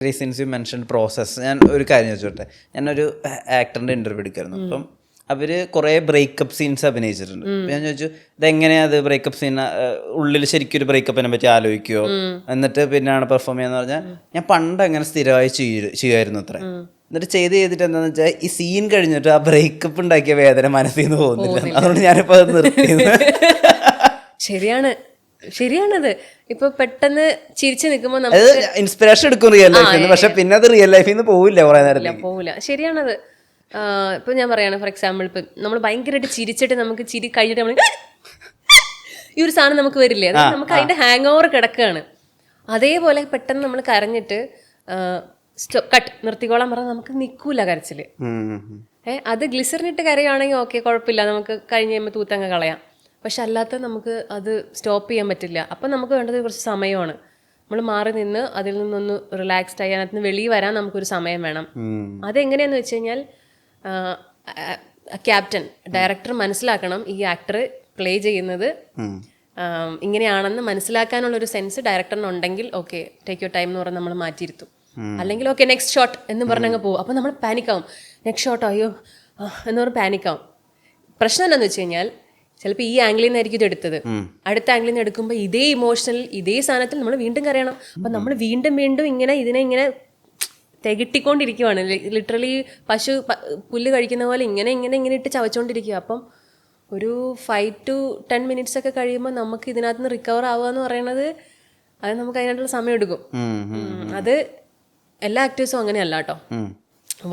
Since you mention process, ഞാൻ ഒരു കാര്യം ചോദിച്ചോട്ടെ. ഞാനൊരു ആക്ടറിൻ്റെ ഇൻ്റർവ്യൂ എടുക്കായിരുന്നു. അപ്പം അവർ കുറേ ബ്രേക്കപ്പ് സീൻസ് അഭിനയിച്ചിട്ടുണ്ട്. അപ്പം ഞാൻ ചോദിച്ചു, ഇതെങ്ങനെയാണ് അത് ബ്രേക്കപ്പ് സീൻ ഉള്ളിൽ ശരിക്കും ഒരു ബ്രേക്കപ്പിനെ പറ്റി ആലോചിക്കുമോ, എന്നിട്ട് പിന്നെയാണ് പെർഫോം ചെയ്യാന്ന് പറഞ്ഞാൽ, ഞാൻ പണ്ട് അങ്ങനെ സ്ഥിരമായി ചെയ്യുമായിരുന്നു അത്ര. എന്നിട്ട് ചെയ്തിട്ട് എന്താണെന്ന് വെച്ചാൽ, ഈ സീൻ കഴിഞ്ഞിട്ട് ആ ബ്രേക്കപ്പ് ഉണ്ടാക്കിയ വേദന മനസ്സിൽ നിന്ന് പോകുന്നില്ല. അതുകൊണ്ട് ഞാനിപ്പോൾ അത് നിർത്തിയത്. ശരിയാണത്. ഇപ്പൊ പെട്ടെന്ന് ചിരിച്ചു നിൽക്കുമ്പോൾ ഇൻസ്പിറേഷൻ എടുക്കും റിയൽ ലൈഫിൽ, പക്ഷെ പിന്നെ അത് റിയൽ ലൈഫിൽ നിന്ന് പോവില്ല, കുറെ നേരം പോവില്ല. ശരിയാണത്. ഇപ്പൊ ഞാൻ പറയാണ്, ഫോർ എക്സാമ്പിൾ, ഇപ്പൊ നമ്മൾ ഭയങ്കരമായിട്ട് ചിരിച്ചിട്ട് നമുക്ക് ചിരി കഴിഞ്ഞിട്ട് നമ്മൾ ഈ ഒരു സാധനം നമുക്ക് വരില്ലേ, അത് നമുക്ക് അതിന്റെ ഹാങ് ഓവർ കിടക്കുകയാണ്. അതേപോലെ പെട്ടെന്ന് നമ്മൾ കരഞ്ഞിട്ട് കട്ട് നിർത്തിക്കോളാൻ പറഞ്ഞാൽ നമുക്ക് നിൽക്കൂല കരച്ചില്. അത് ഗ്ലിസറിനിട്ട് കരയുവാണെങ്കിൽ ഓക്കെ, കുഴപ്പമില്ല, നമുക്ക് കഴിഞ്ഞ് കഴിയുമ്പോൾ തൂത്തങ്ങ് കളയാം. പക്ഷെ അല്ലാത്ത നമുക്ക് അത് സ്റ്റോപ്പ് ചെയ്യാൻ പറ്റില്ല. അപ്പം നമുക്ക് വേണ്ടത് കുറച്ച് സമയമാണ്. നമ്മൾ മാറി നിന്ന് അതിൽ നിന്നൊന്ന് റിലാക്സ്ഡ് ആയി അതിനകത്ത് നിന്ന് വെളിയിൽ വരാൻ നമുക്കൊരു സമയം വേണം. അതെങ്ങനെയാന്ന് വെച്ച് കഴിഞ്ഞാൽ, ക്യാപ്റ്റൻ ഡയറക്ടർ മനസ്സിലാക്കണം ഈ ആക്ടർ പ്ലേ ചെയ്യുന്നത് ഇങ്ങനെയാണെന്ന് മനസ്സിലാക്കാനുള്ളൊരു സെൻസ് ഡയറക്ടറിനുണ്ടെങ്കിൽ ഓക്കെ, ടേക്ക് യുവർ ടൈം എന്ന് പറഞ്ഞാൽ നമ്മൾ മാറ്റിയിരുത്തും. അല്ലെങ്കിൽ ഓക്കെ നെക്സ്റ്റ് ഷോട്ട് എന്ന് പറഞ്ഞങ്ങ് പോകും. അപ്പം നമ്മൾ പാനിക്കാവും, നെക്സ്റ്റ് ഷോട്ടോ അയ്യോ എന്ന് പറഞ്ഞ് പാനിക്കാവും. പ്രശ്നം എന്താണെന്ന് വെച്ച് കഴിഞ്ഞാൽ, ചിലപ്പോൾ ഈ ആംഗിളിൽ നിന്നായിരിക്കും ഇത് എടുത്തത്, അടുത്ത ആംഗിളിൽ നിന്ന് എടുക്കുമ്പോൾ ഇതേ ഇമോഷണൽ ഇതേ സാധനത്തിൽ നമ്മൾ വീണ്ടും കരയണം. അപ്പം നമ്മൾ വീണ്ടും വീണ്ടും ഇങ്ങനെ ഇതിനെ ഇങ്ങനെ തികട്ടിക്കൊണ്ടിരിക്കുവാണ്. ലിറ്ററലി പശു പുല്ല് കഴിക്കുന്ന പോലെ ഇങ്ങനെ ഇങ്ങനെ ഇങ്ങനെ ഇട്ട് ചവച്ചുകൊണ്ടിരിക്കുക. അപ്പം ഒരു 5 to 10 minutes ഒക്കെ കഴിയുമ്പോൾ നമുക്ക് ഇതിനകത്ത് നിന്ന് റിക്കവർ ആവുക എന്ന് പറയുന്നത്, അത് നമുക്ക് അതിനായിട്ടുള്ള സമയം എടുക്കും. അത് എല്ലാ ആക്ടേഴ്സും അങ്ങനെയല്ല കേട്ടോ,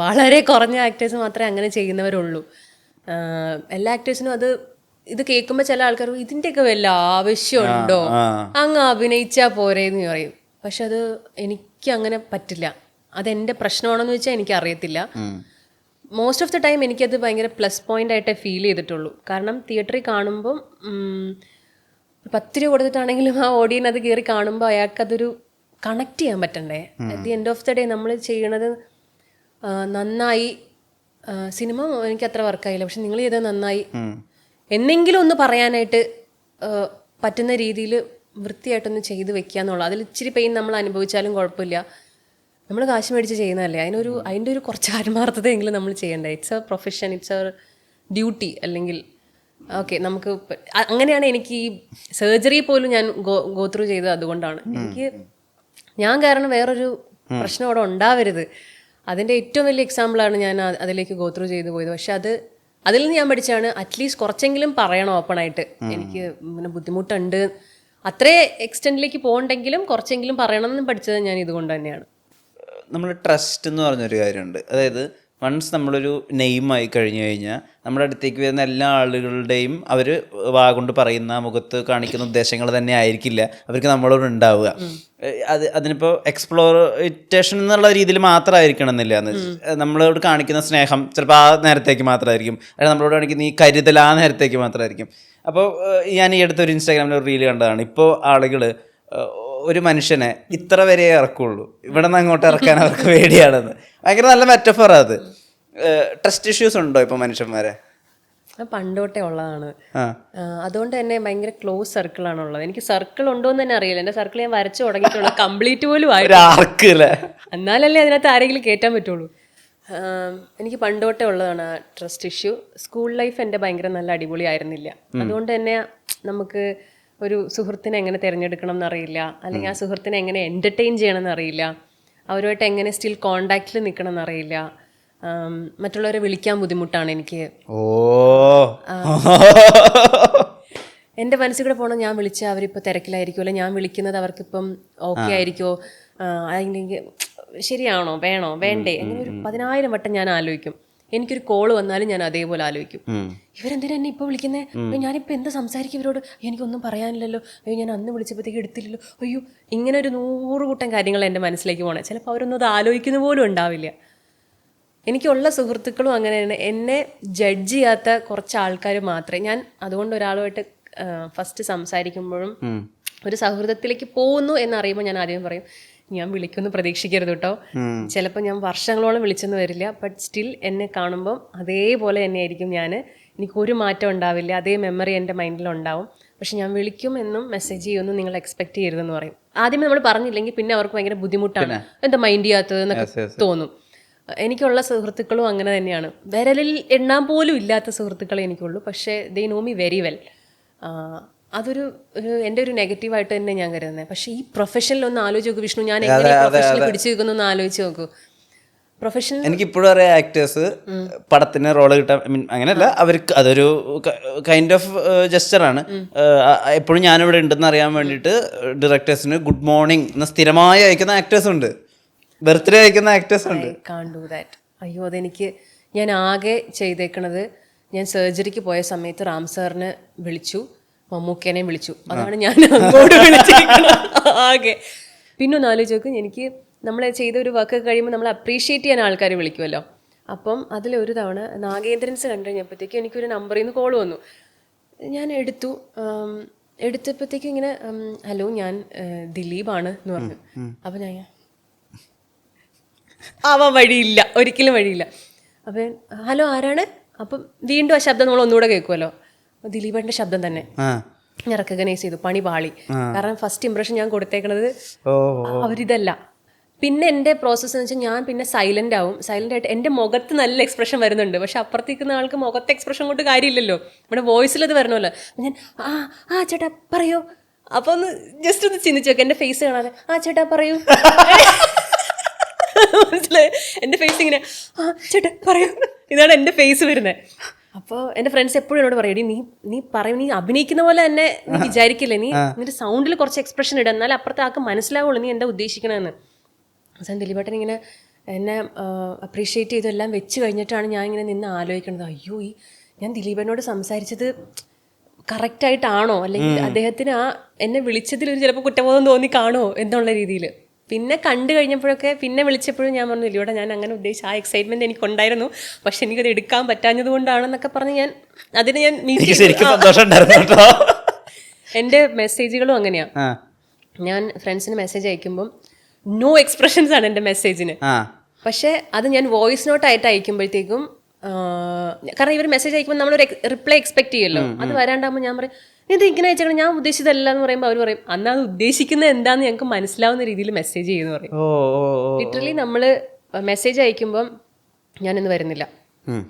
വളരെ കുറഞ്ഞ ആക്ടേഴ്സ് മാത്രമേ അങ്ങനെ ചെയ്യുന്നവരുള്ളൂ. എല്ലാ ആക്ടേഴ്സിനും ഇത് കേൾക്കുമ്പോൾ ചില ആൾക്കാർ ഇതിൻ്റെയൊക്കെ വല്ല ആവശ്യമുണ്ടോ, അങ്ങ് അഭിനയിച്ചാ പോരേന്ന് പറയും. പക്ഷെ അത് എനിക്ക് അങ്ങനെ പറ്റില്ല. അതെൻ്റെ പ്രശ്നമാണെന്ന് വെച്ചാൽ എനിക്കറിയത്തില്ല. മോസ്റ്റ് ഓഫ് ദ ടൈം എനിക്കത് ഭയങ്കര പ്ലസ് പോയിന്റ് ആയിട്ടേ ഫീൽ ചെയ്തിട്ടുള്ളൂ. കാരണം തിയേറ്ററിൽ കാണുമ്പം 10 രൂപ കൊടുത്തിട്ടാണെങ്കിലും ആ ഓഡിയൻ അത് കയറി കാണുമ്പോൾ അയാൾക്കതൊരു കണക്ട് ചെയ്യാൻ പറ്റണ്ടേ. At the end of the day നമ്മൾ ചെയ്യണത് നന്നായി, സിനിമ എനിക്ക് അത്ര വർക്കായില്ല, പക്ഷെ നിങ്ങൾ ചെയ്തത് നന്നായി എന്നെങ്കിലും ഒന്ന് പറയാനായിട്ട് പറ്റുന്ന രീതിയിൽ വൃത്തിയായിട്ടൊന്ന് ചെയ്ത് വെക്കുക എന്നുള്ളത്. അതിൽ ഇച്ചിരി പെയിൻ നമ്മൾ അനുഭവിച്ചാലും കുഴപ്പമില്ല, നമ്മൾ കാശ് മേടിച്ച് ചെയ്യുന്നതല്ലേ, അതിൻ്റെ ഒരു കുറച്ച് ആത്മാർത്ഥതയെങ്കിലും നമ്മൾ ചെയ്യണ്ടേ. It's A profession, it's A duty. അല്ലെങ്കിൽ ഓക്കെ നമുക്ക് അങ്ങനെയാണ്. എനിക്ക് ഈ സർജറി പോലും ഞാൻ ഗോ ത്രൂ ചെയ്തത് അതുകൊണ്ടാണ്. ഞാൻ കാരണം വേറൊരു പ്രശ്നം അവിടെ ഉണ്ടാവരുത്, അതിൻ്റെ ഏറ്റവും വലിയ എക്സാമ്പിളാണ് ഞാൻ അതിലേക്ക് ഗോ ത്രൂ ചെയ്തു പോയത്. പക്ഷെ അതിൽ നിന്ന് ഞാൻ പഠിച്ചാണ്, അറ്റ്ലീസ്റ്റ് കുറച്ചെങ്കിലും പറയണം ഓപ്പണായിട്ട്, എനിക്ക് പിന്നെ ബുദ്ധിമുട്ടുണ്ട്, അത്രേ എക്സ്റ്റെൻഡിലേക്ക് പോകണ്ടെങ്കിലും കുറച്ചെങ്കിലും പറയണം എന്ന് പഠിച്ചത് ഞാൻ ഇതുകൊണ്ട് തന്നെയാണ്. നമ്മൾ ട്രസ്റ്റ് എന്ന് പറഞ്ഞൊരു കാര്യമുണ്ട്. അതായത് വൺസ് നമ്മളൊരു നെയിമായി കഴിഞ്ഞു കഴിഞ്ഞാൽ നമ്മുടെ അടുത്തേക്ക് വരുന്ന എല്ലാ ആളുകളുടെയും അവർ കൊണ്ട് പറയുന്ന മുഖത്ത് കാണിക്കുന്ന ഉദ്ദേശങ്ങൾ തന്നെ ആയിരിക്കില്ല അവർക്ക് നമ്മളോട് ഉണ്ടാവുക. അതിനിപ്പോൾ എക്സ്പ്ലോറേറ്റേഷൻ എന്നുള്ള രീതിയിൽ മാത്രമായിരിക്കണം എന്നില്ല. നമ്മളോട് കാണിക്കുന്ന സ്നേഹം ചിലപ്പോൾ ആ നേരത്തേക്ക് മാത്രമായിരിക്കും, അല്ലെങ്കിൽ നമ്മളോട് കാണിക്കുന്ന ഈ കരുതൽ ആ നേരത്തേക്ക് മാത്രമായിരിക്കും. അപ്പോൾ ഞാൻ ഈ അടുത്തൊരു ഇൻസ്റ്റാഗ്രാമിൽ ഒരു റീൽ കണ്ടതാണ്. ഇപ്പോൾ ആളുകൾ ഒരു മനുഷ്യനെ ഇത്ര വരെ ഇറക്കുള്ളൂ, ഇവിടെ നിന്ന് അങ്ങോട്ട് ഇറക്കാൻ അവർക്ക് പേടിയാണെന്ന്. ഭയങ്കര നല്ല മെറ്റഫർ അത്. ട്രസ്റ്റ് ഇഷ്യൂസ് ഉണ്ടോ ഇപ്പോൾ മനുഷ്യന്മാരെ? പണ്ടോട്ടേ ഉള്ളതാണ്. അതുകൊണ്ട് തന്നെ ഭയങ്കര ക്ലോസ് സർക്കിളാണ് ഉള്ളത്. എനിക്ക് സർക്കിൾ ഉണ്ടോ എന്ന് തന്നെ അറിയില്ല. എൻ്റെ സർക്കിൾ ഞാൻ വരച്ചു തുടങ്ങിയിട്ടുള്ള കംപ്ലീറ്റ് പോലും ആയിട്ടില്ല. എന്നാലല്ലേ അതിനകത്ത് ആരെങ്കിലും കയറ്റാൻ പറ്റുള്ളൂ. എനിക്ക് പണ്ടോട്ടേ ഉള്ളതാണ് ട്രസ്റ്റ് ഇഷ്യൂ. സ്കൂൾ ലൈഫ് എൻ്റെ ഭയങ്കര നല്ല അടിപൊളി ആയിരുന്നില്ല. അതുകൊണ്ട് തന്നെ നമുക്ക് ഒരു സുഹൃത്തിനെ എങ്ങനെ തിരഞ്ഞെടുക്കണം എന്നറിയില്ല, അല്ലെങ്കിൽ ആ സുഹൃത്തിനെ എങ്ങനെ എൻ്റർടൈൻ ചെയ്യണം എന്നറിയില്ല, അവരുമായിട്ട് എങ്ങനെ സ്റ്റിൽ കോണ്ടാക്റ്റിൽ നിൽക്കണം എന്നറിയില്ല, മറ്റുള്ളവരെ വിളിക്കാൻ ബുദ്ധിമുട്ടാണ് എനിക്ക്. എൻ്റെ മനസ്സിൽ കൂടെ പോകണം, ഞാൻ വിളിച്ചാൽ അവരിപ്പോൾ തിരക്കിലായിരിക്കുമോ, അല്ലെങ്കിൽ ഞാൻ വിളിക്കുന്നത് അവർക്കിപ്പം ഓക്കെ ആയിരിക്കുമോ, അല്ലെങ്കിൽ ശരിയാണോ വേണോ വേണ്ടേ, അങ്ങനെ ഒരു 10,000 വട്ടം ഞാൻ ആലോചിക്കും. എനിക്കൊരു കോള് വന്നാലും ഞാൻ അതേപോലെ ആലോചിക്കും, ഇവരെന്തിനാ എന്നെ ഇപ്പോൾ വിളിക്കുന്നത്, ഞാനിപ്പോൾ എന്താ സംസാരിക്കും ഇവരോട്, എനിക്കൊന്നും പറയാനില്ലല്ലോ, അയ്യോ ഞാൻ അന്ന് വിളിച്ചപ്പോഴത്തേക്ക് എടുത്തില്ലല്ലോ, അയ്യോ, ഇങ്ങനെ ഒരു 100 കൂട്ടം കാര്യങ്ങൾ എൻ്റെ മനസ്സിലേക്ക് പോകണം. ചിലപ്പോൾ അവരൊന്നും അത് ആലോചിക്കുന്ന പോലും ഉണ്ടാവില്ല. എനിക്കുള്ള സുഹൃത്തുക്കളും അങ്ങനെയാണ്. എന്നെ ജഡ്ജ് ചെയ്യാത്ത കുറച്ച് ആൾക്കാർ മാത്രമേ. ഞാൻ അതുകൊണ്ട് ഒരാളുമായിട്ട് ഫസ്റ്റ് സംസാരിക്കുമ്പോഴും ഒരു സൗഹൃദത്തിലേക്ക് പോകുന്നു എന്നറിയുമ്പോൾ ഞാൻ ആദ്യം പറയും, ഞാൻ വിളിക്കുമെന്ന് പ്രതീക്ഷിക്കരുത് കേട്ടോ. ചിലപ്പോൾ ഞാൻ വർഷങ്ങളോളം വിളിച്ചെന്ന് വരില്ല, ബട്ട് സ്റ്റിൽ എന്നെ കാണുമ്പം അതേപോലെ തന്നെയായിരിക്കും ഞാൻ. എനിക്കൊരു മാറ്റം ഉണ്ടാവില്ല, അതേ മെമ്മറി എൻ്റെ മൈൻഡിലുണ്ടാവും. പക്ഷെ ഞാൻ വിളിക്കുമെന്നും മെസ്സേജ് ചെയ്യുമെന്നും നിങ്ങൾ എക്സ്പെക്ട് ചെയ്യരുതെന്ന് പറയും. ആദ്യമേ നമ്മൾ പറഞ്ഞില്ലെങ്കിൽ പിന്നെ അവർക്ക് ഭയങ്കര ബുദ്ധിമുട്ടാണ്, എന്താ മൈൻഡ് ചെയ്യാത്തത് എന്നൊക്കെ തോന്നും. എനിക്കുള്ള സുഹൃത്തുക്കളും അങ്ങനെ തന്നെയാണ്. വിരലിൽ എണ്ണാൻ പോലും ഇല്ലാത്ത സുഹൃത്തുക്കളെ എനിക്കുള്ളൂ. പക്ഷേ they know me very well. അതൊരു എൻ്റെ ഒരു നെഗറ്റീവായിട്ട് തന്നെ ഞാൻ കരുതുന്നത്. പക്ഷേ ഈ പ്രൊഫഷനിൽ ഒന്ന് ആലോചിച്ച് നോക്കൂ വിഷ്ണു, ഞാൻ എങ്ങനെ പ്രൊഫഷനിൽ പിടിച്ചു നിൽക്കുന്നു എന്ന് ആലോചിച്ച് നോക്കൂ. പ്രൊഫഷണൽ എനിക്കിപ്പോഴും അറിയാം ആക്ടേഴ്സ് പടത്തിന് റോള് കിട്ടാൻ, ഐ മീൻ അങ്ങനെയല്ല, അവർക്ക് അതൊരു കൈൻഡ് ഓഫ് ജസ്റ്ററാണ്. എപ്പോഴും ഞാനിവിടെ ഉണ്ടെന്ന് അറിയാൻ വേണ്ടിയിട്ട് ഡയറക്ടേഴ്സിന് ഗുഡ് മോർണിംഗ് എന്ന സ്ഥിരമായി അയക്കുന്ന ആക്ടേഴ്സ് ഉണ്ട്, ബർത്ത്ഡേ അയക്കുന്ന ആക്ടേഴ്സ് ഉണ്ട്. കാൺ ഡു ദാറ്റ്. അയ്യോ, അതെനിക്ക് ഞാൻ ആകെ ചെയ്തേക്കണത്, ഞാൻ സർജറിക്ക് പോയ സമയത്ത് റാം സാറിനെ വിളിച്ചു, മമ്മൂക്കേനെയും വിളിച്ചു. അതാണ് ഞാൻ അങ്ങോട്ട് വിളിച്ചേക്കുന്നത് ആകെ. പിന്നെ ഒന്ന് ആലോചിച്ച് നോക്കും, എനിക്ക് നമ്മൾ ചെയ്ത ഒരു വർക്ക് കഴിയുമ്പോൾ നമ്മൾ അപ്രീഷിയേറ്റ് ചെയ്യാൻ ആൾക്കാർ വിളിക്കുമല്ലോ. അപ്പം അതിലൊരു തവണ നാഗേന്ദ്രൻസ് കണ്ടു കഴിഞ്ഞപ്പോഴത്തേക്കും എനിക്കൊരു നമ്പറിൽ നിന്ന് കോൾ വന്നു. ഞാൻ എടുത്തപ്പോഴത്തേക്കും ഇങ്ങനെ ഹലോ ഞാൻ ദിലീപാണ് എന്ന് പറഞ്ഞു. അപ്പം ഞാൻ ആവാൻ വഴിയില്ല, ഒരിക്കലും വഴിയില്ല. അപ്പം ഹലോ ആരാണ്? അപ്പം വീണ്ടും ആ ശബ്ദം നമ്മൾ ഒന്നുകൂടെ കേൾക്കുമല്ലോ, ദിലീപേട്ടൻ്റെ ശബ്ദം തന്നെ. ഞാൻ റെക്കഗ്നൈസ് ചെയ്തു, പണി പാളി. കാരണം ഫസ്റ്റ് ഇംപ്രഷൻ ഞാൻ കൊടുത്തേക്കണത് അവരിതല്ല. പിന്നെ എൻ്റെ പ്രോസസ്സ് എന്ന് വെച്ചാൽ ഞാൻ പിന്നെ സൈലൻ്റ് ആവും. സൈലൻ്റ് ആയിട്ട് എൻ്റെ മുഖത്ത് നല്ല എക്സ്പ്രഷൻ വരുന്നുണ്ട്, പക്ഷെ അപ്പുറത്തേക്കുന്ന ആൾക്ക് മുഖത്തെ എക്സ്പ്രഷൻ കൊണ്ട് കാര്യമില്ലല്ലോ, നമ്മുടെ വോയിസിൽ അത് വരണമല്ലോ. ഞാൻ ആ ചേട്ടാ പറയൂ. അപ്പോൾ ഒന്ന് ജസ്റ്റ് ഒന്ന് ചിന്തിച്ചു നോക്കാം, എൻ്റെ ഫേസ് കാണാതെ ആ ചേട്ടാ പറയൂ. മനസ്സിലായി? എൻ്റെ ഫേസ് ഇങ്ങനെ ചേട്ടാ പറയൂ, ഇതാണ് എൻ്റെ ഫേസ് വരുന്നത്. അപ്പോൾ എൻ്റെ ഫ്രണ്ട്സ് എപ്പോഴും എന്നോട് പറയും, നീ പറയും, നീ അഭിനയിക്കുന്ന പോലെ തന്നെ നീ വിചാരിക്കില്ലേ, നീ നിന്റെ സൗണ്ടിൽ കുറച്ച് എക്സ്പ്രഷൻ ഇടുക, എന്നാലും അപ്പുറത്തെ ആൾക്ക് മനസ്സിലാവുള്ളൂ നീ എന്താ ഉദ്ദേശിക്കണമെന്ന്. അവസാനം ദിലീപേട്ടൻ ഇങ്ങനെ എന്നെ അപ്രീഷിയേറ്റ് ചെയ്തെല്ലാം വെച്ച് കഴിഞ്ഞിട്ടാണ് ഞാൻ ഇങ്ങനെ നിന്ന് ആലോചിക്കുന്നത്, അയ്യോ ഞാൻ ദിലീപേട്ടനോട് സംസാരിച്ചത് കറക്റ്റായിട്ടാണോ, അല്ലെങ്കിൽ അദ്ദേഹത്തിന് എന്നെ വിളിച്ചതിൽ ഒരു ചിലപ്പോൾ കുറ്റബോധം തോന്നി കാണുമോ എന്നുള്ള രീതിയിൽ. പിന്നെ കണ്ടു കഴിഞ്ഞപ്പോഴൊക്കെ പിന്നെ വിളിച്ചപ്പോഴും ഞാൻ പറഞ്ഞു, ദിലീപേട്ടാ ഞാൻ അങ്ങനെ ഉദ്ദേശിച്ച ആ എക്സൈറ്റ്മെൻറ്റ് എനിക്കുണ്ടായിരുന്നു, പക്ഷെ എനിക്കത് എടുക്കാൻ പറ്റാഞ്ഞത് കൊണ്ടാണെന്നൊക്കെ പറഞ്ഞ് ഞാൻ അതിന് ഞാൻ എൻ്റെ മെസ്സേജുകളും അങ്ങനെയാണ്. ഞാൻ ഫ്രണ്ട്സിന് മെസ്സേജ് അയക്കുമ്പം നോ എക്സ്പ്രഷൻസ് ആണ് എൻ്റെ മെസ്സേജിന്. പക്ഷേ അത് ഞാൻ വോയിസ് നോട്ടായിട്ട് അയക്കുമ്പോഴത്തേക്കും, കാരണം ഇവർ മെസ്സേജ് അയക്കുമ്പോൾ നമ്മളൊരു റിപ്ലൈ എക്സ്പെക്ട് ചെയ്യുമല്ലോ, അത് വരാണ്ടാകുമ്പോൾ ഞാൻ പറയും ഇത് ഇങ്ങനെ അയച്ചേക്കണം, ഞാൻ ഉദ്ദേശിച്ചതല്ല എന്ന് പറയുമ്പോൾ അവർ പറയും അന്ന് അത് ഉദ്ദേശിക്കുന്നത് എന്താന്ന് ഞങ്ങൾക്ക് മനസ്സിലാവുന്ന രീതിയിൽ മെസ്സേജ് ചെയ്യുമെന്ന് പറയും. ലിറ്ററലി നമ്മൾ മെസ്സേജ് അയക്കുമ്പം ഞാനിന്ന് വരുന്നില്ല,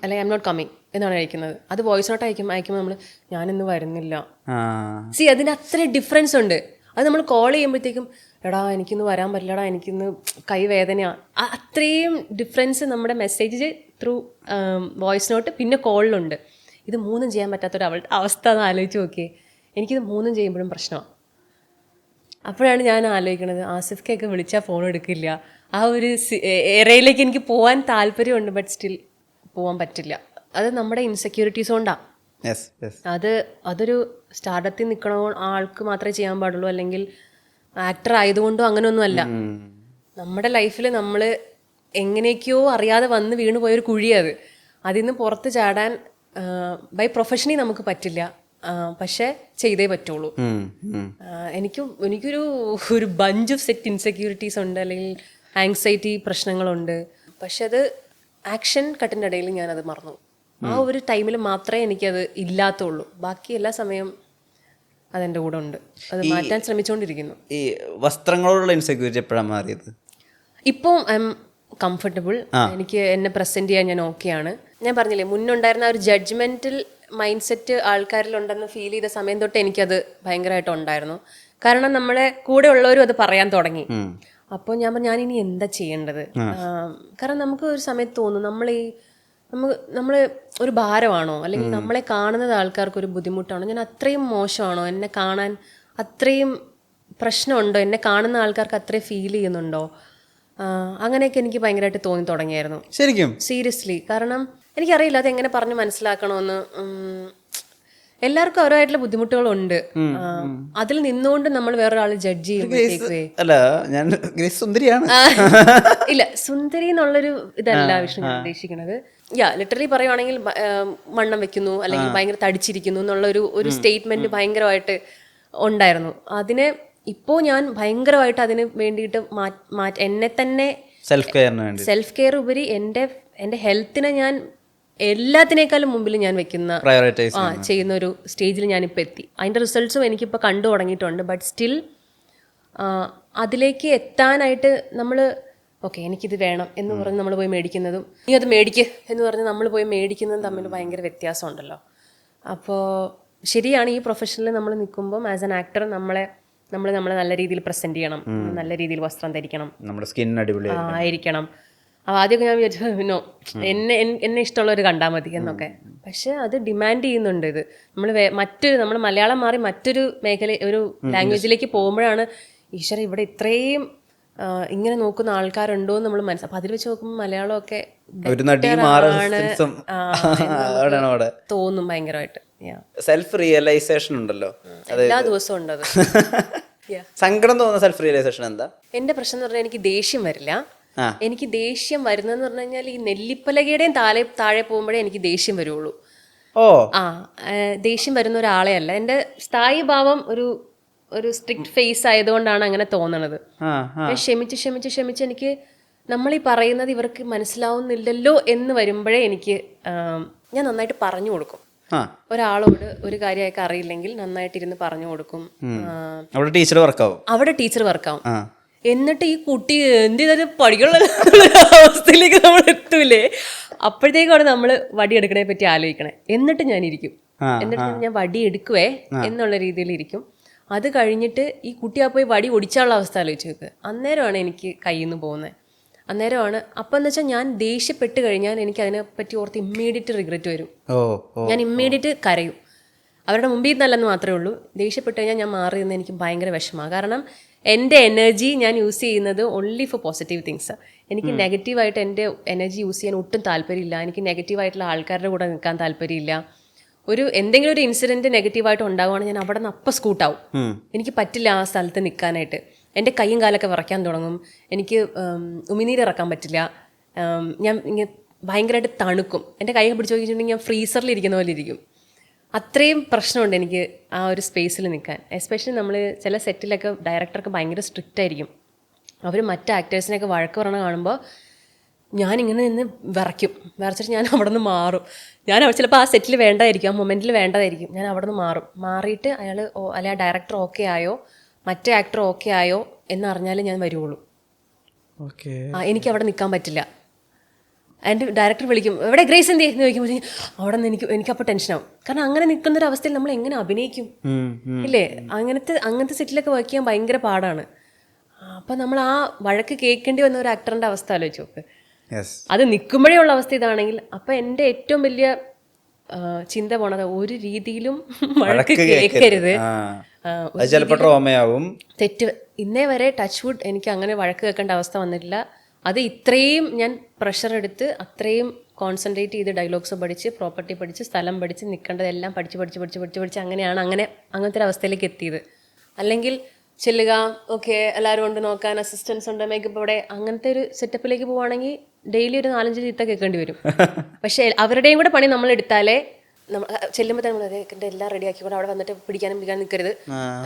അല്ലെങ്കിൽ ഐ എം നോട്ട് കമ്മിങ് എന്നാണ് അയക്കുന്നത്. അത് വോയിസ് നോട്ട് അയക്കുമ്പോൾ നമ്മൾ ഞാനിന്ന് വരുന്നില്ല. സി അതിന് അത്ര ഡിഫറൻസ് ഉണ്ട്. അത് നമ്മൾ കോൾ ചെയ്യുമ്പോഴത്തേക്കും എടാ എനിക്കിന്ന് വരാൻ പറ്റില്ലടാ, എനിക്കിന്ന് കൈ വേദനയാണ്, അത്രയും ഡിഫറൻസ് നമ്മുടെ മെസ്സേജ് ത്രൂ വോയിസ് നോട്ട് പിന്നെ കോളിലുണ്ട്. ഇത് മൂന്നും ചെയ്യാൻ പറ്റാത്തൊരു അവസ്ഥ എന്ന് ആലോചിച്ച് നോക്കിയേ. എനിക്കിത് മൂന്നും ചെയ്യുമ്പോഴും പ്രശ്നമാണ്. അപ്പോഴാണ് ഞാൻ ആലോചിക്കണത്, ആസിഫ്ക്കൊക്കെ വിളിച്ചാൽ ഫോൺ എടുക്കില്ല. ആ ഒരു ഏരിയയിലേക്ക് എനിക്ക് പോകാൻ താല്പര്യമുണ്ട്, ബട്ട് സ്റ്റിൽ പോകാൻ പറ്റില്ല. അത് നമ്മുടെ ഇൻസെക്യൂരിറ്റീസ് കൊണ്ടാണ്. അതൊരു സ്റ്റാർട്ടത്തിൽ നിൽക്കണ ആൾക്ക് മാത്രമേ ചെയ്യാൻ പാടുള്ളൂ, അല്ലെങ്കിൽ ആക്ടർ ആയതുകൊണ്ടും അങ്ങനെയൊന്നുമല്ല. നമ്മുടെ ലൈഫിൽ നമ്മൾ എങ്ങനെയൊക്കെയോ അറിയാതെ വന്ന് വീണു പോയൊരു കുഴിയത്, അതിൽ നിന്ന് പുറത്ത് ചാടാൻ ബൈ പ്രൊഫഷണി നമുക്ക് പറ്റില്ല, പക്ഷെ ചെയ്തേ പറ്റുള്ളൂ. എനിക്കൊരു ബഞ്ച് ഓഫ് സെറ്റ് ഇൻസെക്യൂരിറ്റീസ് ഉണ്ട്, അല്ലെങ്കിൽ ആങ്സൈറ്റി പ്രശ്നങ്ങളുണ്ട്. പക്ഷെ അത് ആക്ഷൻ കട്ടിൻ്റെ ഇടയിൽ ഞാനത് മറന്നു. ആ ഒരു ടൈമിൽ മാത്രമേ എനിക്കത് ഇല്ലാത്തുള്ളൂ. ബാക്കി എല്ലാ സമയം അതെൻ്റെ കൂടെ ഉണ്ട്. അത് മാറ്റാൻ ശ്രമിച്ചുകൊണ്ടിരിക്കുന്നു. ഈ വസ്ത്രങ്ങളോടുള്ള ഇൻസെക്യൂരിറ്റി എപ്പോഴാണ് മാറിയത്? ഇപ്പോൾ ഐ എം കംഫർട്ടബിൾ. എനിക്ക് എന്നെ പ്രസൻറ്റ് ചെയ്യാൻ ഞാൻ ഓക്കെയാണ്. ഞാൻ പറഞ്ഞില്ലേ, മുന്നുണ്ടായിരുന്ന ഒരു ജഡ്ജ്മെൻറ്റൽ മൈൻഡ് സെറ്റ് ആൾക്കാരിലുണ്ടെന്ന് ഫീൽ ചെയ്ത സമയം തൊട്ട് എനിക്കത് ഭയങ്കരമായിട്ട് ഉണ്ടായിരുന്നു. കാരണം നമ്മളെ കൂടെ ഉള്ളവരും അത് പറയാൻ തുടങ്ങി. അപ്പോൾ ഞാൻ പറഞ്ഞു ഞാനിനി എന്താ ചെയ്യേണ്ടത്. കാരണം നമുക്ക് ഒരു സമയത്ത് തോന്നും നമ്മൾ ഒരു ഭാരമാണോ, അല്ലെങ്കിൽ നമ്മളെ കാണുന്നത് ആൾക്കാർക്ക് ഒരു ബുദ്ധിമുട്ടാണോ, ഞാൻ അത്രയും മോശമാണോ, എന്നെ കാണാൻ അത്രയും പ്രശ്നമുണ്ടോ, എന്നെ കാണുന്ന ആൾക്കാർക്ക് അത്രയും ഫീൽ ചെയ്യുന്നുണ്ടോ, അങ്ങനെയൊക്കെ എനിക്ക് ഭയങ്കരമായിട്ട് തോന്നി തുടങ്ങിയായിരുന്നു ശരിക്കും, സീരിയസ്ലി. കാരണം എനിക്കറിയില്ല അതെങ്ങനെ പറഞ്ഞ് മനസ്സിലാക്കണമെന്ന്. എല്ലാവർക്കും അവരായിട്ടുള്ള ബുദ്ധിമുട്ടുകളുണ്ട്. അതിൽ നിന്നുകൊണ്ട് നമ്മൾ വേറൊരാൾ ജഡ്ജ് ചെയ്യുമ്പോഴത്തേക്കേ സുന്ദരിയാണ് ഇല്ല, സുന്ദരി എന്നുള്ളൊരു ഇതല്ല വിഷ്ണു ഞാൻ ഉദ്ദേശിക്കുന്നത്. ലിറ്ററലി പറയുവാണെങ്കിൽ വണ്ണം വെക്കുന്നു, അല്ലെങ്കിൽ ഭയങ്കര തടിച്ചിരിക്കുന്നു എന്നുള്ള ഒരു സ്റ്റേറ്റ്മെന്റ് ഭയങ്കരമായിട്ട് ഉണ്ടായിരുന്നു. അതിനെ ഇപ്പോൾ ഞാൻ ഭയങ്കരമായിട്ട് അതിന് വേണ്ടിയിട്ട് എന്നെ തന്നെ സെൽഫ് കെയർ ഉപരി എൻ്റെ ഹെൽത്തിനെ ഞാൻ എല്ലാത്തിനേക്കാളും മുമ്പിൽ ഞാൻ വെക്കുന്ന പ്രയോറിറ്റൈസ് ചെയ്യുന്ന ഒരു സ്റ്റേജിൽ ഞാനിപ്പോൾ എത്തി. അതിൻ്റെ റിസൾട്ട്സും എനിക്കിപ്പോൾ കണ്ടു തുടങ്ങിയിട്ടുണ്ട്. ബട്ട് സ്റ്റിൽ അതിലേക്ക് എത്താനായിട്ട് നമ്മൾ ഓക്കെ എനിക്കിത് വേണം എന്ന് പറഞ്ഞ് നമ്മൾ പോയി മേടിക്കുന്നതും നീ അത് മേടിക്ക് എന്ന് പറഞ്ഞ് നമ്മൾ പോയി മേടിക്കുന്നതും തമ്മിൽ ഭയങ്കര വ്യത്യാസമുണ്ടല്ലോ. അപ്പോൾ ശരിയാണ്, ഈ പ്രൊഫഷനിൽ നമ്മൾ നിൽക്കുമ്പം ആസ് ആൻ ആക്ടർ നമ്മളെ നല്ല രീതിയിൽ പ്രസൻറ്റ് ചെയ്യണം, നല്ല രീതിയിൽ വസ്ത്രം ധരിക്കണം, നമ്മുടെ സ്കിൻ അടിപൊളി ആയിരിക്കണം. അപ്പോൾ ആദ്യമൊക്കെ ഞാൻ വിചാരിച്ചു നോ എന്നെ ഇഷ്ടമുള്ളവർ കണ്ടാൽ മതി എന്നൊക്കെ. പക്ഷെ അത് ഡിമാൻഡ് ചെയ്യുന്നുണ്ട്. ഇത് നമ്മൾ മലയാളം മാറി മറ്റൊരു മേഖല ഒരു ലാംഗ്വേജിലേക്ക് പോകുമ്പോഴാണ് ഈശ്വര ഇവിടെ ഇത്രയും ഇങ്ങനെ നോക്കുന്ന ആൾക്കാരുണ്ടോ എന്ന് നമ്മൾ മനസ്സിലാക്കും. അപ്പം അതിൽ വെച്ച് നോക്കുമ്പോൾ മലയാളമൊക്കെ തോന്നും ഭയങ്കരമായിട്ട്. സെൽഫ് റിയലൈസേഷൻ ഉണ്ടല്ലോ, എല്ലാ ദിവസവും ഉണ്ട് അത്. സങ്കടം തോന്നുന്ന സെൽഫ് റിയലൈസേഷൻ എന്താ? എന്റെ പ്രശ്നം എന്ന് പറഞ്ഞാൽ എനിക്ക് ദേഷ്യം വരില്ല. എനിക്ക് ദേഷ്യം വരുന്നതെന്ന് പറഞ്ഞു കഴിഞ്ഞാൽ ഈ നെല്ലിപ്പലകയുടെയും താഴെ പോകുമ്പോഴേ എനിക്ക് ദേഷ്യം വരുള്ളൂ. ദേഷ്യം വരുന്ന ഒരാളെ അല്ല. എൻ്റെ സ്ഥായി ഭാവം ഒരു സ്ട്രിക്റ്റ് ഫേസ് ആയതുകൊണ്ടാണ് അങ്ങനെ തോന്നണത്. ക്ഷമിച്ച് എനിക്ക് നമ്മളീ പറയുന്നത് ഇവർക്ക് മനസ്സിലാവുന്നില്ലല്ലോ എന്ന് വരുമ്പോഴേ എനിക്ക് ഞാൻ നന്നായിട്ട് പറഞ്ഞു കൊടുക്കും. ഒരാളോട് ഒരു കാര്യമൊക്കെ അറിയില്ലെങ്കിൽ നന്നായിട്ടിരുന്ന് പറഞ്ഞു കൊടുക്കും. അവിടെ ടീച്ചർ വർക്കാവും. എന്നിട്ട് ഈ കുട്ടി എന്ത് ചെയ്താൽ പഠിക്കാനുള്ള അവസ്ഥയിലേക്ക് നമ്മൾ എത്തൂലേ, അപ്പോഴത്തേക്കാണ് നമ്മൾ വടി എടുക്കണേ പറ്റി ആലോചിക്കണേ. എന്നിട്ട് ഞാൻ വടി എടുക്കുവേ എന്നുള്ള രീതിയിൽ ഇരിക്കും. അത് കഴിഞ്ഞിട്ട് ഈ കുട്ടി പോയി വടി ഒടിച്ചാനുള്ള അവസ്ഥ ആലോചിച്ച് നോക്ക്. അന്നേരമാണ് എനിക്ക് കയ്യിൽ നിന്ന് പോകുന്നത്. അന്നേരമാണ് അപ്പം എന്ന് വെച്ചാൽ ഞാൻ ദേഷ്യപ്പെട്ട് കഴിഞ്ഞാൽ എനിക്ക് അതിനെപ്പറ്റി ഓർത്ത് ഇമ്മീഡിയറ്റ് റിഗ്രറ്റ് വരും. ഞാൻ ഇമ്മീഡിയറ്റ് കരയും. അവരുടെ മുമ്പിൽ നിന്നല്ലെന്ന് മാത്രമേ ഉള്ളൂ. ദേഷ്യപ്പെട്ട് കഴിഞ്ഞാൽ ഞാൻ മാറി നിന്ന് എനിക്ക് ഭയങ്കര വിഷമമാണ്. കാരണം എൻ്റെ എനർജി ഞാൻ യൂസ് ചെയ്യുന്നത് ഓൺലി ഫോർ പോസിറ്റീവ് തിങ്സ്. എനിക്ക് നെഗറ്റീവായിട്ട് എൻ്റെ എനർജി യൂസ് ചെയ്യാൻ ഒട്ടും താല്പര്യമില്ല. എനിക്ക് നെഗറ്റീവായിട്ടുള്ള ആൾക്കാരുടെ കൂടെ നിൽക്കാൻ താല്പര്യമില്ല. എന്തെങ്കിലും ഒരു ഇൻസിഡൻറ്റ് നെഗറ്റീവായിട്ട് ഉണ്ടാവുകയാണെങ്കിൽ ഞാൻ അവിടെ നിന്ന് അപ്പം സ്കൂട്ടാവും. എനിക്ക് പറ്റില്ല ആ സ്ഥലത്ത് നിൽക്കാനായിട്ട്. എൻ്റെ കൈയും കാലൊക്കെ വിറയ്ക്കാൻ തുടങ്ങും. എനിക്ക് ഉമിനീരിറക്കാൻ പറ്റില്ല. ഞാൻ ഇങ്ങനെ ഭയങ്കരമായിട്ട് തണുക്കും. എൻ്റെ കൈ പിടിച്ച് നോക്കിയിട്ടുണ്ടെങ്കിൽ ഞാൻ ഫ്രീസറിൽ ഇരിക്കുന്ന പോലെ ഇരിക്കും. അത്രയും പ്രശ്നമുണ്ട് എനിക്ക് ആ ഒരു സ്പേസിൽ നിൽക്കാൻ. എസ്പെഷ്യലി നമ്മൾ ചില സെറ്റിലൊക്കെ ഡയറക്ടർക്ക് ഭയങ്കര സ്ട്രിക്റ്റ് ആയിരിക്കും. അവർ മറ്റ് ആക്ടേഴ്സിനെയൊക്കെ വഴക്ക് പറഞ്ഞ് കാണുമ്പോൾ ഞാനിങ്ങനെ നിന്ന് വിറച്ചിട്ട് ഞാൻ അവിടെ നിന്ന് മാറും. ഞാൻ ചിലപ്പോൾ ആ സെറ്റിൽ വേണ്ടതായിരിക്കും, ആ മൊമെൻറ്റിൽ വേണ്ടതായിരിക്കും. ഞാൻ അവിടെ നിന്ന് മാറിയിട്ട് അല്ലെ ആ ഡയറക്ടർ ഓക്കെ ആയോ മറ്റേ ആക്ടർ ഓക്കെ ആയോ എന്നറിഞ്ഞാലേ ഞാൻ വരുള്ളൂ. എനിക്ക് അവിടെ നിൽക്കാൻ പറ്റില്ല. എൻ്റെ ഡയറക്ടർ വിളിക്കും, എവിടെ ഗ്രേസ് എന്ത് എന്ന് ചോദിക്കുമ്പോൾ അവിടെ നിന്ന് എനിക്കപ്പോൾ ടെൻഷനാവും. കാരണം അങ്ങനെ നിൽക്കുന്നൊരവസ്ഥയിൽ നമ്മൾ എങ്ങനെ അഭിനയിക്കും ഇല്ലേ? അങ്ങനത്തെ സെറ്റിലൊക്കെ വർക്ക് ചെയ്യാൻ ഭയങ്കര പാടാണ്. അപ്പം നമ്മൾ ആ വഴക്ക് കേൾക്കേണ്ടി വന്ന ഒരു ആക്ടറിൻ്റെ അവസ്ഥ ആലോചിച്ച് നോക്ക്. അത് നിൽക്കുമ്പോഴേ ഉള്ള അവസ്ഥ ഇതാണെങ്കിൽ അപ്പം എൻ്റെ ഏറ്റവും വലിയ ചിന്ത പോണത് ഒരു രീതിയിലും വഴക്ക് കേൾക്കരുത്. തെറ്റ് ഇന്നേ വരെ ടച്ച് വുഡ് എനിക്ക് അങ്ങനെ വഴക്ക് കേൾക്കേണ്ട അവസ്ഥ വന്നിട്ടില്ല. അത് ഇത്രയും ഞാൻ പ്രഷർ എടുത്ത് അത്രയും കോൺസെൻട്രേറ്റ് ചെയ്ത് ഡയലോഗ്സ് പഠിച്ച് പ്രോപ്പർട്ടി പഠിച്ച് സ്ഥലം പഠിച്ച് നിൽക്കേണ്ടതെല്ലാം പഠിച്ച് അങ്ങനത്തെ ഒരു അവസ്ഥയിലേക്ക് എത്തിയത്. അല്ലെങ്കിൽ ചെല്ലുക, ഓക്കെ എല്ലാവരും കൊണ്ട് നോക്കാൻ അസിസ്റ്റൻസ് ഉണ്ട്, മേക്കപ്പ് അവിടെ, അങ്ങനത്തെ ഒരു സെറ്റപ്പിലേക്ക് പോവുകയാണെങ്കിൽ ഡെയിലി ഒരു 4-5 ചീത്ത കേൾക്കേണ്ടി വരും. പക്ഷേ അവരുടെയും കൂടെ പണി നമ്മൾ എടുത്താലേ ചെല്ലുമ്പോൾ തന്നെ നമ്മൾ എല്ലാം റെഡി ആക്കിക്കൊണ്ട് അവിടെ വന്നിട്ട് പിടിക്കാനും നിൽക്കരുത്.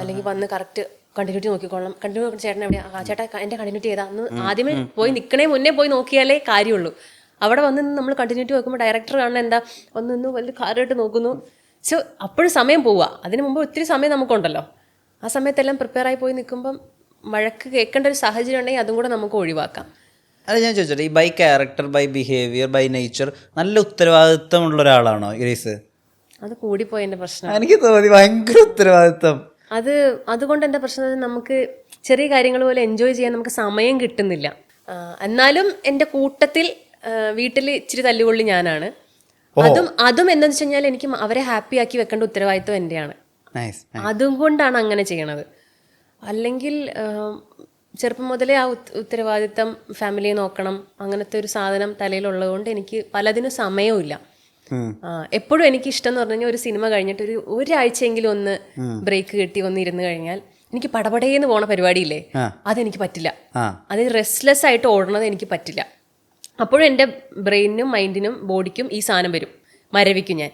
അല്ലെങ്കിൽ വന്ന് കറക്റ്റ് കണ്ടിന്യൂറ്റി നോക്കിക്കോളാം. കണ്ടിന്യൂ ചേട്ടൻ എവിടെയാ, ചേട്ടാ എൻ്റെ കണ്ടിന്യൂറ്റി ഏതാ, അന്ന് ആദ്യമേ പോയി നിൽക്കണേ മുന്നേ പോയി നോക്കിയാലേ കാര്യമുള്ളൂ. അവിടെ വന്ന് നമ്മൾ കണ്ടിന്യൂറ്റി നോക്കുമ്പോൾ ഡയറക്ടർ കാണുന്ന എന്താ ഒന്ന് വലിയ കാര്യമായിട്ട് നോക്കുന്നു. സോ അപ്പോഴും സമയം പോവുക. അതിന് മുമ്പ് ഒത്തിരി സമയം നമുക്കുണ്ടല്ലോ. ആ സമയത്തെല്ലാം പ്രിപ്പയർ ആയി പോയി നിൽക്കുമ്പം വഴക്ക് കേൾക്കേണ്ട ഒരു സാഹചര്യം ഉണ്ടെങ്കിൽ അതും കൂടെ നമുക്ക് ഒഴിവാക്കാം. അത് ഞാൻ ചോദിച്ചോട്ടെ, ഈ by character, by behaviour, by nature നല്ല ഉത്തരവാദിത്വമുള്ള ഒരാളാണോ ഗ്രേസ്? അത് കൂടിപ്പോയി എൻ്റെ പ്രശ്നം. എനിക്ക് തോന്നി ഭയങ്കര ഉത്തരവാദിത്വം. അതുകൊണ്ട് എൻ്റെ പ്രശ്നം നമുക്ക് ചെറിയ കാര്യങ്ങൾ പോലെ എൻജോയ് ചെയ്യാൻ നമുക്ക് സമയം കിട്ടുന്നില്ല. എന്നാലും എൻ്റെ കൂട്ടത്തിൽ വീട്ടിൽ ഇച്ചിരി തല്ലുകൊള്ളി ഞാനാണ്. അതും എന്താണെന്ന് വെച്ച് കഴിഞ്ഞാൽ എനിക്ക് അവരെ ഹാപ്പി ആക്കി വെക്കേണ്ട ഉത്തരവാദിത്വം എൻ്റെയാണ്. അതുകൊണ്ടാണ് അങ്ങനെ ചെയ്യണത്. അല്ലെങ്കിൽ ചെറുപ്പം മുതലേ ആ ഉത്തരവാദിത്തം ഫാമിലിയെ നോക്കണം അങ്ങനത്തെ ഒരു സാധനം തലയിലുള്ളത് കൊണ്ട് എനിക്ക് പലതിനും സമയവും. എപ്പോഴും എനിക്ക് ഇഷ്ടം എന്ന് പറഞ്ഞു കഴിഞ്ഞാൽ ഒരു സിനിമ കഴിഞ്ഞിട്ട് ഒരാഴ്ചയെങ്കിലും ഒന്ന് ബ്രേക്ക് കിട്ടി ഒന്ന് ഇരുന്ന് കഴിഞ്ഞാൽ എനിക്ക് പടപടേന്ന് പോണ പരിപാടിയില്ലേ, അതെനിക്ക് പറ്റില്ല. അത് റെസ്റ്റ്ലെസ് ആയിട്ട് ഓടണത് എനിക്ക് പറ്റില്ല. അപ്പോഴും എൻ്റെ ബ്രെയിനിനും മൈൻഡിനും ബോഡിക്കും ഈ സാധനം വരും, മരവിക്കും. ഞാൻ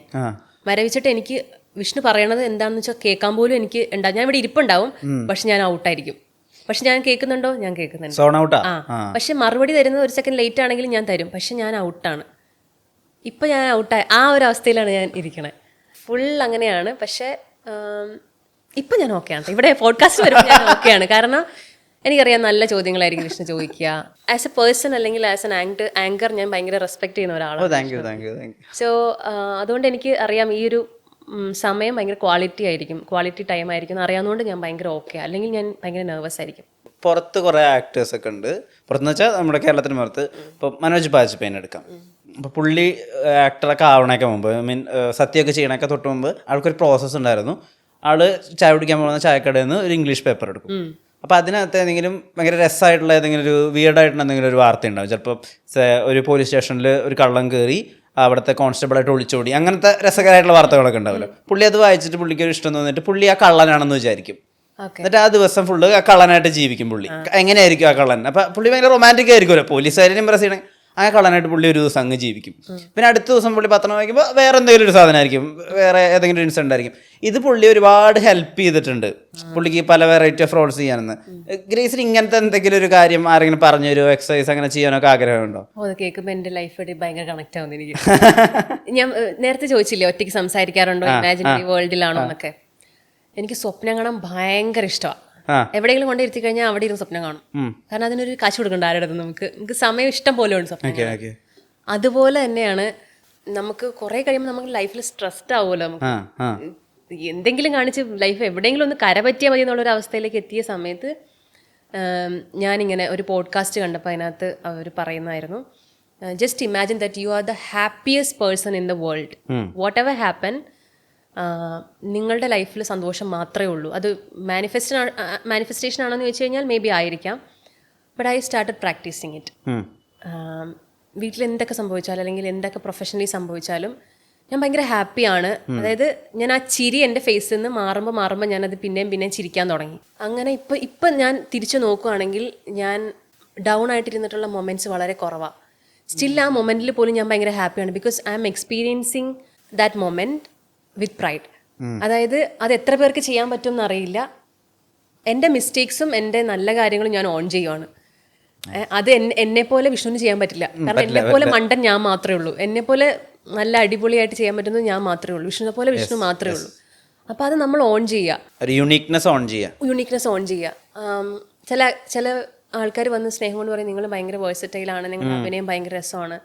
മരവിച്ചിട്ട് എനിക്ക് വിഷ്ണു പറയണത് എന്താണെന്ന് വെച്ചാൽ കേൾക്കാൻ പോലും എനിക്ക് ഉണ്ടാവും. ഞാൻ ഇവിടെ ഇരിപ്പുണ്ടാവും, പക്ഷെ ഞാൻ ഔട്ടായിരിക്കും. പക്ഷെ ഞാൻ കേൾക്കുന്നുണ്ടോ? ഞാൻ കേൾക്കുന്നുണ്ട്. പക്ഷെ മറുപടി തരുന്നത് ഒരു സെക്കൻഡ് ലേറ്റ് ആണെങ്കിലും ഞാൻ തരും, പക്ഷെ ഞാൻ ഔട്ടാണ്. ഇപ്പം ഞാൻ ഔട്ടായി ആ ഒരു അവസ്ഥയിലാണ് ഞാൻ ഇരിക്കണേ. ഫുൾ അങ്ങനെയാണ്. പക്ഷേ ഇപ്പം ഞാൻ ഓക്കെയാണ്. ഇവിടെ പോഡ്കാസ്റ്റ് വരുമ്പോൾ ഞാൻ ഓക്കെയാണ്. കാരണം എനിക്കറിയാം നല്ല ചോദ്യങ്ങളായിരിക്കും കൃഷ്ണ ചോദിക്കുക. ആസ് എ പേഴ്സൺ അല്ലെങ്കിൽ ആസ് എൻ ആങ്കർ ഞാൻ ഭയങ്കര റെസ്പെക്ട് ചെയ്യുന്ന ഒരാളാണ്. സോ അതുകൊണ്ട് എനിക്ക് അറിയാം ഈ ഒരു സമയം ഭയങ്കര ക്വാളിറ്റി ടൈം ആയിരിക്കും അറിയാവുന്നതുകൊണ്ട് ഞാൻ ഭയങ്കര ഓക്കെ. അല്ലെങ്കിൽ ഞാൻ ഭയങ്കര നെർവസ് ആയിരിക്കും. പുറത്ത് കുറേ ആക്ടേഴ്സ് ഒക്കെ ഉണ്ട്. പുറത്തെന്ന് വെച്ചാൽ നമ്മുടെ കേരളത്തിന് പുറത്ത് ഇപ്പോൾ മനോജ് ബാജ്പേയിനെ എടുക്കാം. അപ്പോൾ പുള്ളി ആക്ടറൊക്കെ ആവണേക്കെ മുമ്പ് സത്യമൊക്കെ ചെയ്യണൊക്കെ തൊട്ട് മുമ്പ് ആൾക്കൊരു പ്രോസസ്സ് ഉണ്ടായിരുന്നു. ആള് ചായ കുടിക്കാൻ പോകുന്ന ചായക്കടയിൽ നിന്ന് ഒരു ഇംഗ്ലീഷ് പേപ്പർ എടുക്കും. അപ്പോൾ അതിനകത്ത് ഏതെങ്കിലും ഭയങ്കര രസമായിട്ടുള്ള ഏതെങ്കിലും ഒരു വിയർഡായിട്ടുള്ള എന്തെങ്കിലും ഒരു വാർത്ത ഉണ്ടാവും. ചിലപ്പോൾ ഒരു പോലീസ് സ്റ്റേഷനിൽ ഒരു കള്ളം കയറി അവിടുത്തെ കോൺസ്റ്റബിളായിട്ട് ഒളിച്ചോടി, അങ്ങനത്തെ രസകരമായിട്ടുള്ള വാർത്തകളൊക്കെ ഉണ്ടാവുമല്ലോ. പുള്ളി അത് വായിച്ചിട്ട് പുള്ളിക്ക് ഒരു ഇഷ്ടം തോന്നിയിട്ട് പുള്ളി ആ കള്ളനാണെന്ന് വിചാരിക്കും. എന്നിട്ട് ആ ദിവസം ഫുള്ള് ആ കള്ളനായിട്ട് ജീവിക്കും പുള്ളി. എങ്ങനെയായിരിക്കും ആ കള്ളൻ? അപ്പം പുള്ളി ഭയങ്കര റൊമാൻറ്റിക് ആയിരിക്കുമല്ലോ, പോലീസുകാരനെ ഇമ്പ്രസ് ചെയ്യണേ. ആ കള്ളനായിട്ട് പുള്ളി ഒരു ദിവസം അങ്ങ് ജീവിക്കും. പിന്നെ അടുത്ത ദിവസം പുള്ളി പത്രം വായിക്കുമ്പോൾ വേറെ എന്തെങ്കിലും ഒരു സാധനമായിരിക്കും, വേറെ ഏതെങ്കിലും ഒരു ഇൻസിഡൻ്റ് ആയിരിക്കും. ഇത് പുള്ളി ഒരുപാട് ഹെൽപ്പ് ചെയ്തിട്ടുണ്ട് പുള്ളിക്ക് പല വെറൈറ്റി ഓഫ് റോൾസ് ചെയ്യാനെന്ന്. ഗ്രേസിന് ഇങ്ങനത്തെ എന്തെങ്കിലും ഒരു കാര്യം ആരെങ്കിലും പറഞ്ഞു തരുമോ, എക്സസൈസ് അങ്ങനെ ചെയ്യാനൊക്കെ ആഗ്രഹമുണ്ടോ? അത് കേൾക്കുമ്പോൾ എൻ്റെ ലൈഫായിട്ട് ഭയങ്കര കണക്ട് ആവുന്നു എനിക്ക്. ഞാൻ നേരത്തെ ചോദിച്ചില്ലേ ഒറ്റയ്ക്ക് സംസാരിക്കാറുണ്ടോ, ഇമാജിനറി വേൾഡിലാണോ എന്നൊക്കെ. എനിക്ക് സ്വപ്നം കാണാൻ ഭയങ്കര ഇഷ്ടമാണ്. എവിടെയെങ്കിലും കൊണ്ടിരുത്തി കഴിഞ്ഞാൽ അവിടെ ഇരുന്ന് സ്വപ്നം കാണും. കാരണം അതിനൊരു കാശ് കൊടുക്കണ്ട ആരുടെ നമുക്ക് സമയം ഇഷ്ടം പോലെ ഉണ്ട് സ്വപ്നം. അതുപോലെ തന്നെയാണ് നമുക്ക് കുറെ കഴിയുമ്പോൾ നമുക്ക് ലൈഫിൽ സ്ട്രെസ്ഡ് ആവുമല്ലോ. നമുക്ക് എന്തെങ്കിലും കാണിച്ച് ലൈഫ് എവിടെയെങ്കിലും ഒന്ന് കരപറ്റിയാൽ മതി എന്നുള്ളൊരു അവസ്ഥയിലേക്ക് എത്തിയ സമയത്ത് ഞാനിങ്ങനെ ഒരു പോഡ്കാസ്റ്റ് കണ്ടപ്പോൾ അതിനകത്ത് അവർ പറയുന്നതായിരുന്നു, just imagine that you are the happiest person in the world. Whatever happen, നിങ്ങളുടെ ലൈഫിൽ സന്തോഷം മാത്രമേ ഉള്ളൂ. അത് മാനിഫെസ്റ്റേഷൻ ആണെന്ന് ചോദിച്ചു കഴിഞ്ഞാൽ മേ ബി ആയിരിക്കാം. But I started practising it. വീട്ടിൽ എന്തൊക്കെ സംഭവിച്ചാലും അല്ലെങ്കിൽ എന്തൊക്കെ പ്രൊഫഷണലി സംഭവിച്ചാലും ഞാൻ ഭയങ്കര ഹാപ്പിയാണ്. അതായത് ഞാൻ ആ ചിരി എൻ്റെ ഫേസിൽ നിന്ന് മാറുമ്പോൾ ഞാനത് പിന്നെയും ചിരിക്കാൻ തുടങ്ങി. അങ്ങനെ ഇപ്പം ഞാൻ തിരിച്ചു നോക്കുകയാണെങ്കിൽ ഞാൻ ഡൗൺ ആയിട്ടിരുന്നിട്ടുള്ള മൊമെൻറ്റ്സ് വളരെ കുറവാണ്. സ്റ്റിൽ ആ മൊമെൻറ്റിൽ പോലും ഞാൻ ഭയങ്കര ഹാപ്പിയാണ്. Because I M experiencing that moment with pride. അതായത് അത് എത്ര പേർക്ക് ചെയ്യാൻ പറ്റും എന്നറിയില്ല. എൻ്റെ മിസ്റ്റേക്സും എൻ്റെ നല്ല കാര്യങ്ങളും ഞാൻ ഓൺ ചെയ്യുവാണ്. അത് എന്നെപ്പോലെ വിഷ്ണുവിന് ചെയ്യാൻ പറ്റില്ല. കാരണം എന്നെപ്പോലെ മണ്ടൻ ഞാൻ മാത്രമേ ഉള്ളൂ. എന്നെപ്പോലെ നല്ല അടിപൊളിയായിട്ട് ചെയ്യാൻ പറ്റുന്നത് ഞാൻ മാത്രമേ ഉള്ളൂ. വിഷ്ണുവിനെ പോലെ വിഷ്ണു മാത്രമേ ഉള്ളൂ. അപ്പോൾ അത് നമ്മൾ ഓൺ ചെയ്യുക, യൂണിക്നെസ് ഓൺ ചെയ്യുക. ചില ആൾക്കാർ വന്ന് സ്നേഹം കൊണ്ട് പറയും നിങ്ങൾ ഭയങ്കര വേഴ്സറ്റൈലാണ്, നിങ്ങളുടെ അഭിനയം ഭയങ്കര രസമാണ്.